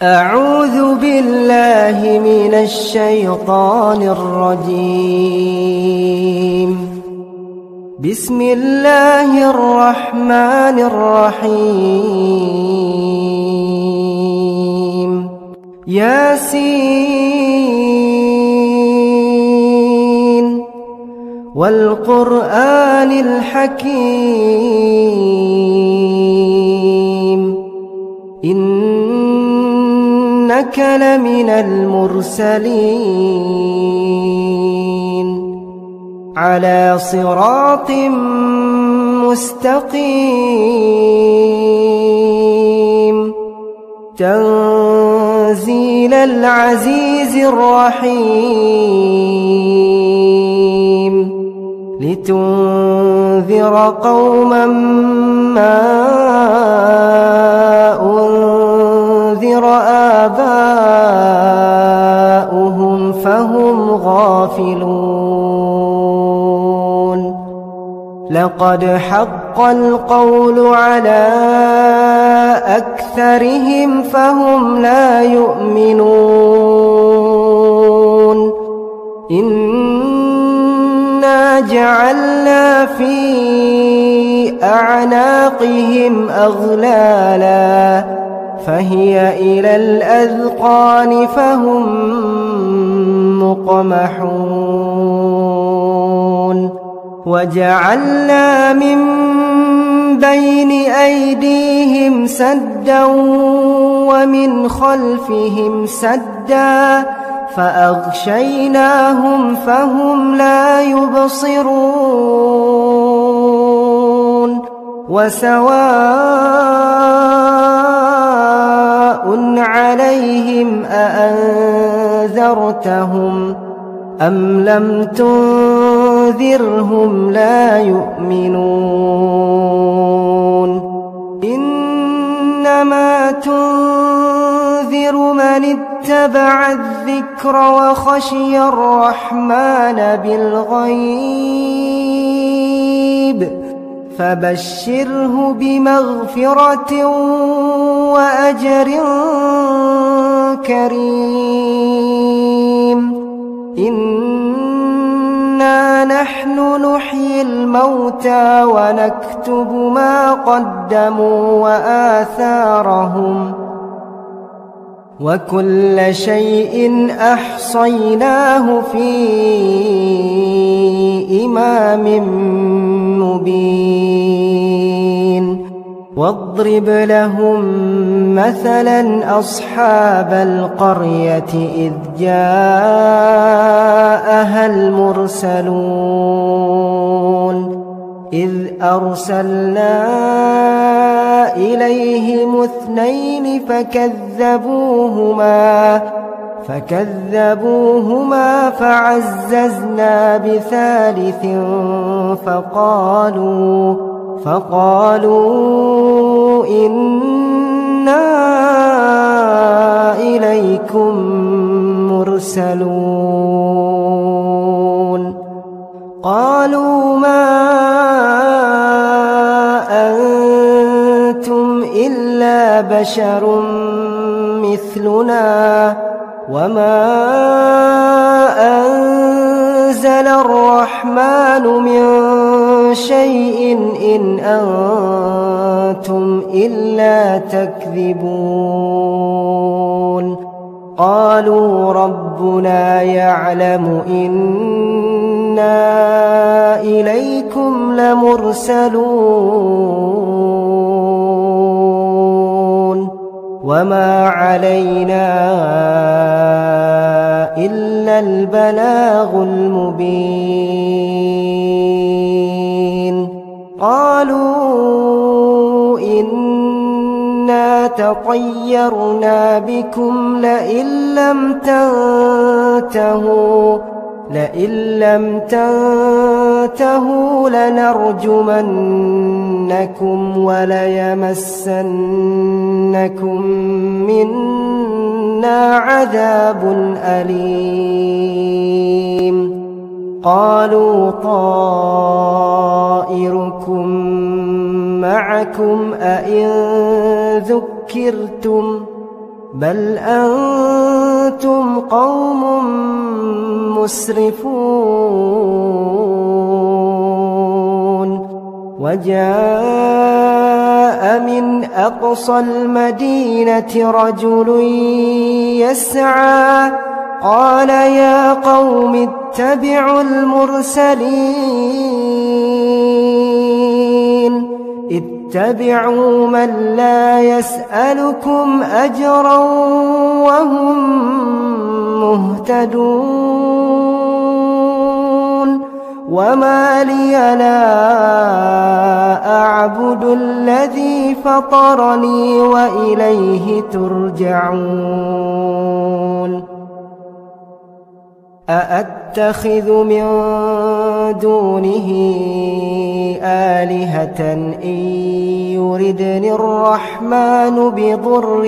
أعوذ بالله من الشيطان الرجيم. بسم الله الرحمن الرحيم. ياسين والقرآن الحكيم إنك لمن المرسلين على صراط مستقيم تنزيل العزيز الرحيم لتنذر قوما ما أنذر آباؤهم فهم غافلون. لقد حق القول على أكثرهم فهم لا يؤمنون. إنا جعلنا في أعناقهم أغلالا فهي إلى الأذقان فهم مقمحون. وجعلنا من بين أيديهم سدا ومن خلفهم سدا فأغشيناهم فهم لا يبصرون. وسواء عليهم أأنذرتهم أم لم تنذرهم لا يؤمنون. إنما تنذر من اتبع الذكر وخشي الرحمن بالغيب فبشره بمغفرة وأجر كريم. إنا نحن نحيي الموتى ونكتب ما قدموا وآثارهم وكل شيء أحصيناه في إمام مبين. واضرب لهم مثلا أصحاب القرية إذ جاءها المرسلون إذ أرسلنا إليهم اثنين فكذبوهما فعززنا بثالث فقالوا إنا إليكم مرسلون. قالوا ما أنتم إلا بشر مثلنا وما أنزل الرحمن من شيء إن أنتم إلا تكذبون. قالوا ربنا يعلم إنا إليكم لمرسلون وما علينا إلا البلاغ المبين. قالوا إنا تطيرنا بكم لئن لم تنتهوا لنرجمنكم وليمسنكم منا عذاب أليم. قالوا طائركم معكم أئن بل أنتم قوم مسرفون وجاء من أقصى المدينة رجل يسعى قال يا قوم اتبعوا المرسلين اتبعوا من لا يسألكم أجرا وهم مهتدون وما لي لا أعبد الذي فطرني وإليه ترجعون أأتخذ من دونه آلهة إن يردني الرحمن بضر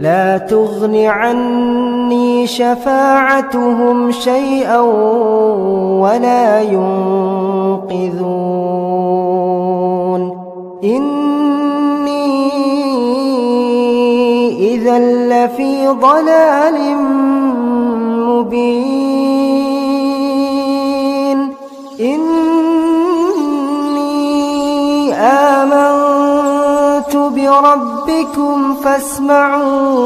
لا تغن عني شفاعتهم شيئا ولا ينقذون إني إذا لفي ضلال مبين إني آمنت بربكم فاسمعون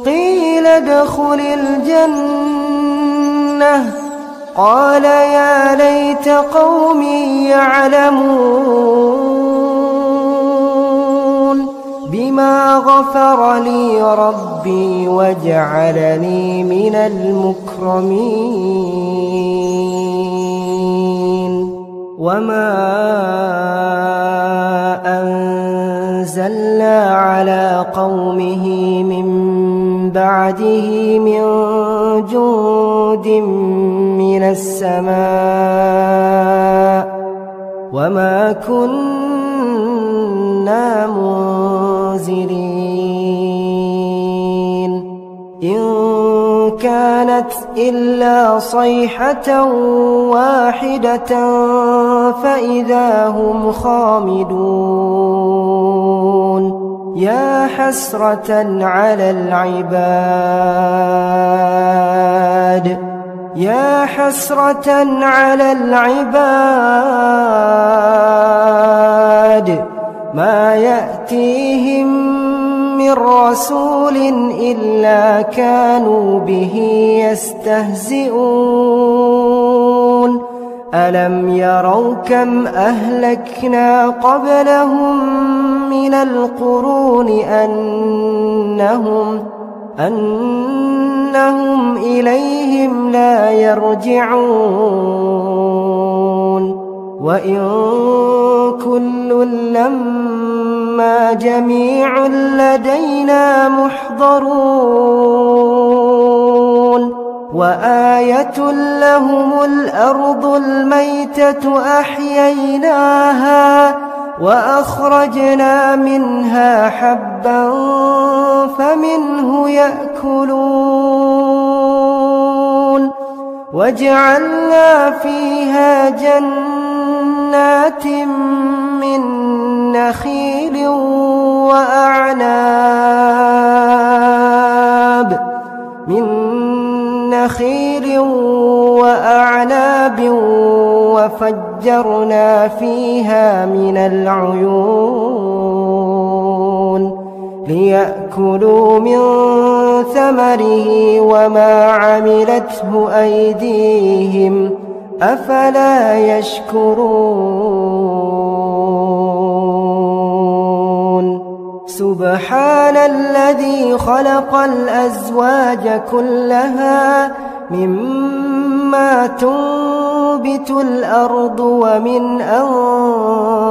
قيل ادخل الجنة قال يا ليت قومي يعلمون بما غفر لي ربي وجعلني من المكرمين وما أنزلنا على قومه من بعده من جند من السماء وما كنا منزلين إن كانت إلا صيحة واحدة فإذا هم خامدون يا حسرة على العباد ما يأتيهم من رسول إلا كانوا به يستهزئون ألم يروا كم أهلكنا قبلهم من القرون أنهم إليهم لا يرجعون وإن كل لما جميع لدينا محضرون وآية لهم الأرض الميتة أحييناها وأخرجنا منها حبا فمنه يأكلون وجعلنا فيها جنات من نخيل وأعناب وفجرنا فيها من العيون ليأكلوا من ثمره وما عملته أيديهم أفلا يشكرون سبحان الذي خلق الأزواج كلها مما تنبت الأرض ومن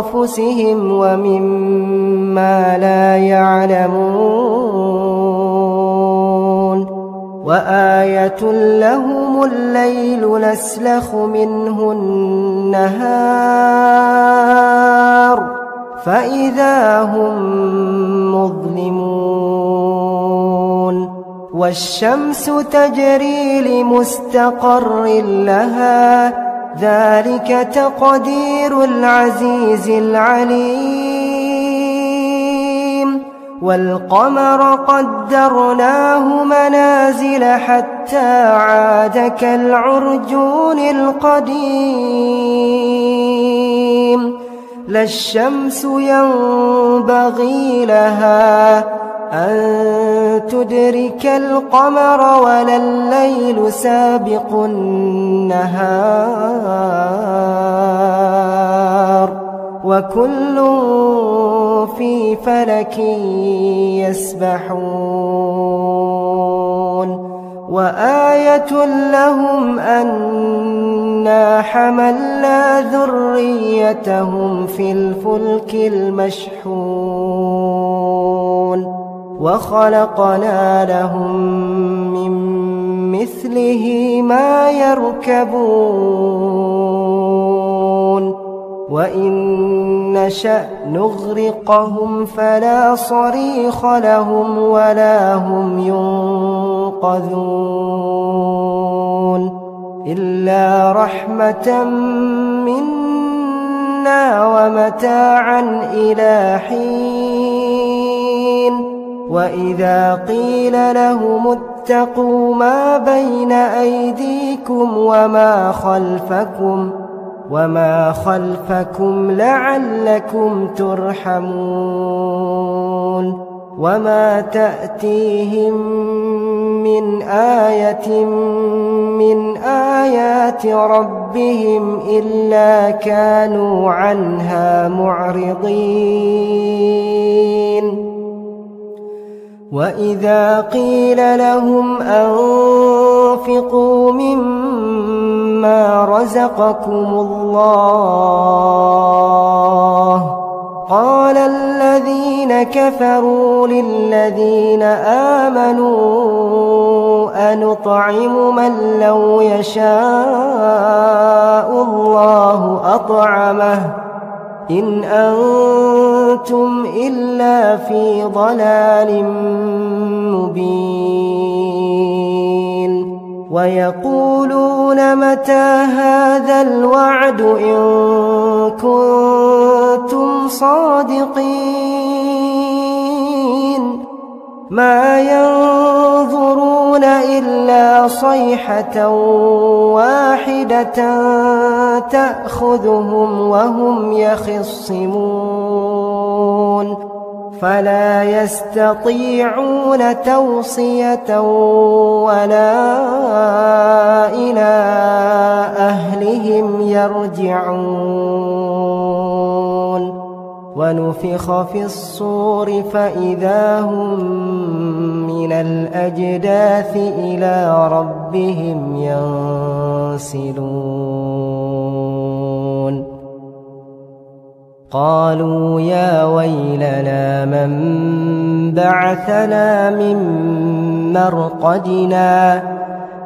أنفسهم ومما لا يعلمون وآية لهم الليل نسلخ منه النهار فإذا هم مظلمون والشمس تجري لمستقر لها ذلك تقدير العزيز العليم والقمر قدرناه منازل حتى عاد كالعرجون القديم لا الشمس ينبغي لها أن تدرك القمر ولا الليل سابق النهار وكل في فلك يسبحون وآية لهم أنا حملنا ذريتهم في الفلك المشحون وخلقنا لهم من مثله ما يركبون وإن نشأ نغرقهم فلا صريخ لهم ولا هم ينقذون إلا رحمة منا ومتاعا إلى حين وإذا قيل لهم اتقوا ما بين أيديكم وما خلفكم لعلكم ترحمون وما تأتيهم من آية من آيات ربهم إلا كانوا عنها معرضين وإذا قيل لهم أنفقوا مما رزقكم الله قال الذين كفروا للذين آمنوا أنطعم من لو يشاء الله أطعمه إن أنتم إلا في ضلال مبين ويقولون متى هذا الوعد إن كنتم صادقين ما ينظرون إلا صيحة واحدة تأخذهم وهم يخصمون فلا يستطيعون توصية ولا إلى أهلهم يرجعون ونفخ في الصور فإذا هم من الأجداث إلى ربهم ينسلون قالوا يا ويلنا من بعثنا من مرقدنا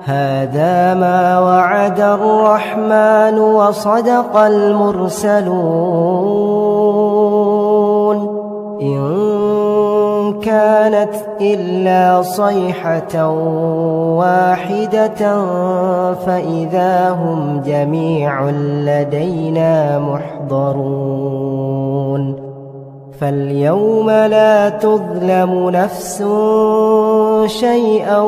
هذا ما وعد الرحمن وصدق المرسلون إن كانت إلا صيحة واحدة فإذا هم جميع لدينا محضرون فاليوم لا تظلم نفس شيئا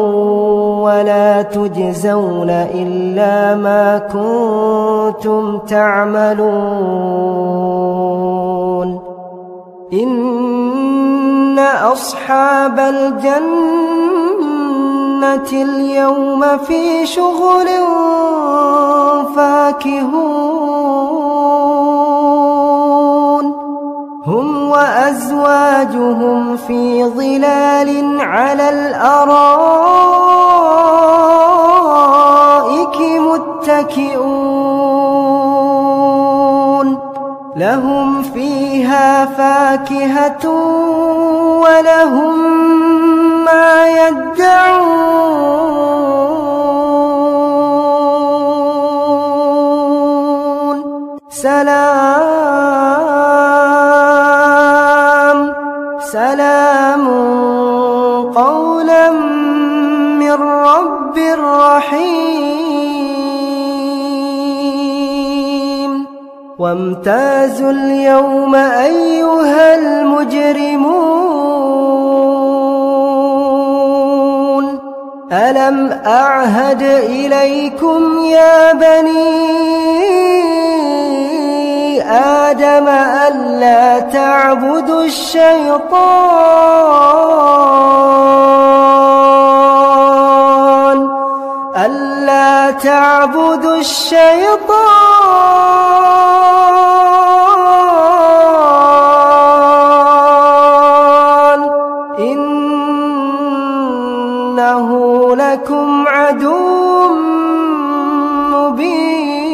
ولا تجزون إلا ما كنتم تعملون إن أصحاب الجنة اليوم في شغل فاكهون هم وأزواجهم في ظلال على الأرائك متكئون لهم فيها فاكهة ولهم ما يدعون سلام قولا من رب رحيم وامتازوا اليوم أيها المجرمون ألم أعهد إليكم يا بني آدم ألا تعبدوا الشيطان إنه لكم عدو مبين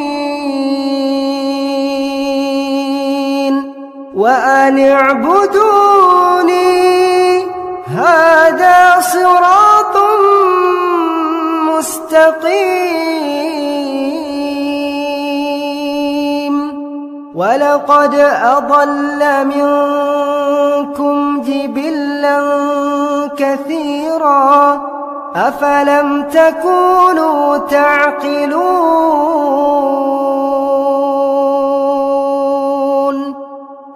وأن اعبدوني هذا صراط مستقيم ولقد أضل منكم جبلا كثيرا أفلم تكونوا تعقلون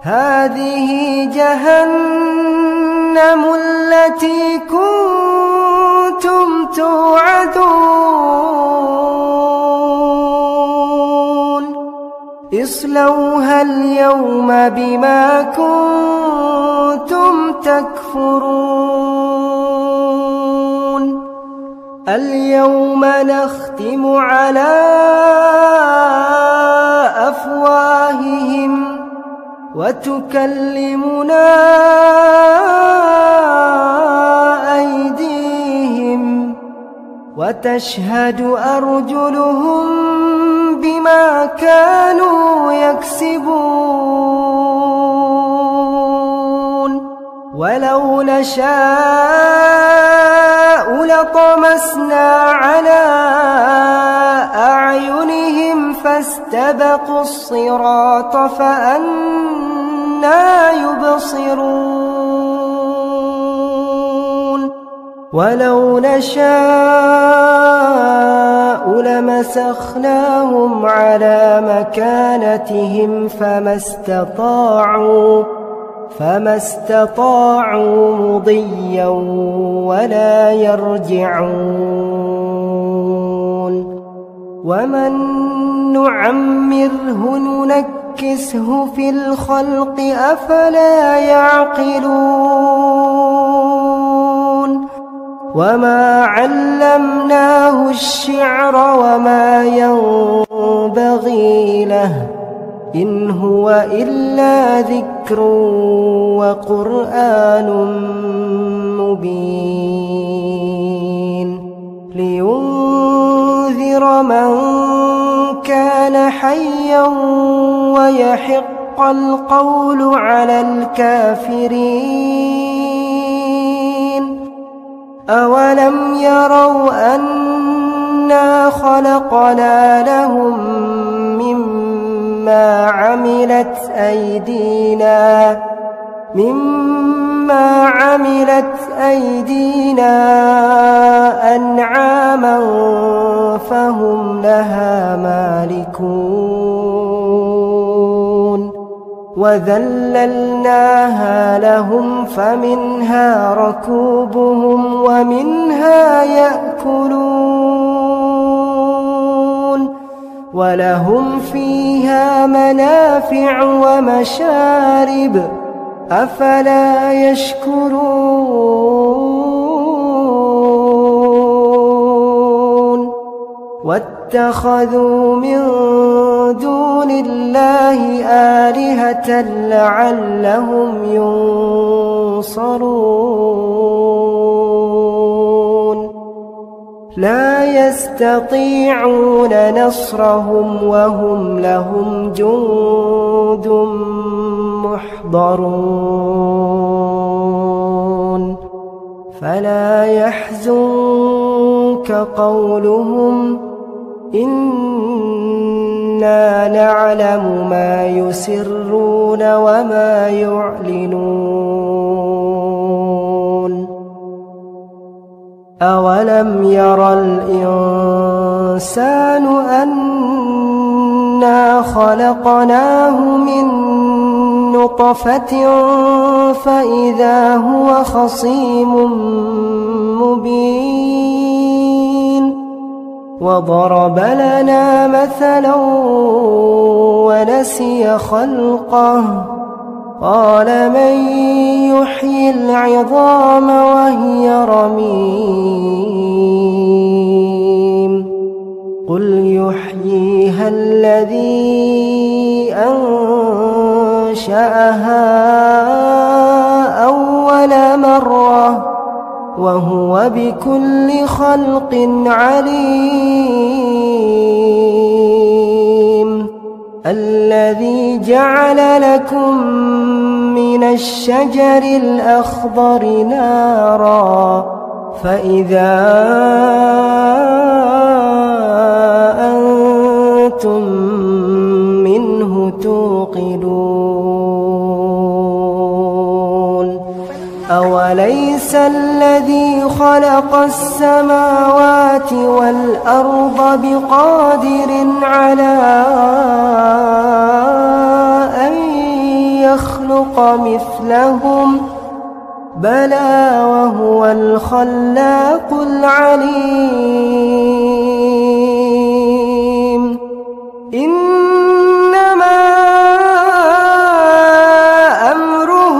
هذه جهنم التي كنتم توعدون اصلوها اليوم بما كنتم تكفرون اليوم نختم على أفواههم وتكلمنا أيديهم وتشهد أرجلهم بما كانوا يكسبون ولو نشاء لطمسنا على أعينهم فاستبقوا الصراط فأنى يبصرون ولو نشاء لمسخناهم على مكانتهم فما استطاعوا مضيا ولا يرجعون ومن نعمره ننكسه في الخلق أفلا يعقلون وما علمناه الشعر وما ينبغي له إن هو إلا ذكر وقرآن مبين لينذر من كان حيا ويحق القول على الكافرين أولم يروا أنا خلقنا لهم مما عملت أيدينا أنعاما فهم لها مالكون وذللناها لهم فمنها ركوبهم ومنها يأكلون ولهم فيها منافع ومشارب أفلا يشكرون واتخذوا من دون الله آلهة لعلهم ينصرون لا يستطيعون نصرهم وهم لهم جند محضرون فلا يحزنك قولهم إنا نعلم ما يسرون وما يعلنون أولم ير الإنسان أنا إنا خلقناه من نطفة فإذا هو خصيم مبين وضرب لنا مثلا ونسي خلقه قال من يحيي العظام وهي رميم قل يحييها الذي أنشأها أول مرة وهو بكل خلق عليم الذي جعل لكم من الشجر الأخضر نارا فإذا أنتم منه توقدون أوليس الذي خلق السماوات والأرض بقادر على أن يخلق مثلهم بلى وهو الخلاق العليم إنما أمره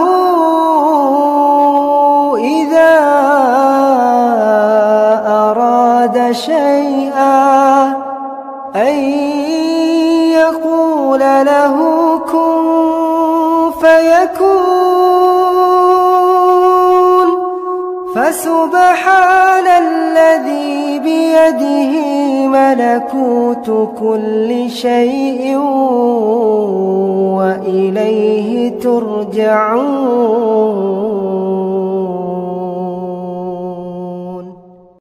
إذا أراد شيئا أن يقول له كن فيكون فسبحان الذي بيده ملكوت كل شيء وإليه ترجعون.